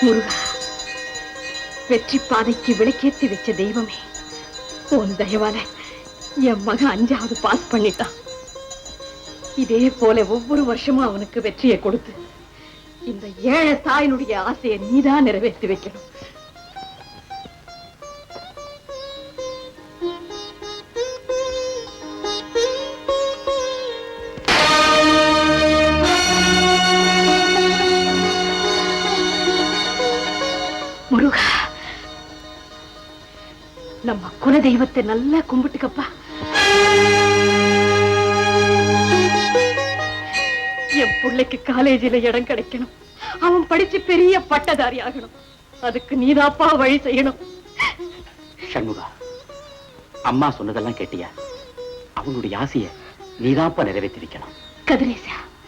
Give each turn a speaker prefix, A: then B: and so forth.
A: முருகா, வெற்றி பாதைக்கு விளக்கேற்றி வச்ச தெய்வமே, உன் தயவால என் மகன் 5வது பாஸ் பண்ணிட்டான். இதே போல ஒவ்வொரு வருஷமும் அவனுக்கு வெற்றியை கொடுத்து இந்த ஏழை தாயினுடைய ஆசையை நீதான் நிறைவேற்றி வைக்கணும். முருகா, நம்ம குல தெய்வத்தை நல்லா கும்பிட்டுக்கப்பா. என் பிள்ளைக்கு காலேஜில இடம் கிடைக்கணும், அவன் படிச்சு பெரிய பட்டதாரி ஆகணும். அதுக்கு நீதாப்பா வழி செய்யணும்.
B: சண்முகா, அம்மா சொன்னதெல்லாம் கேட்டியா? அவனுடைய ஆசையை நீதாப்பா நிறைவேற்றி வைக்கணும்.
A: கதிரேசா,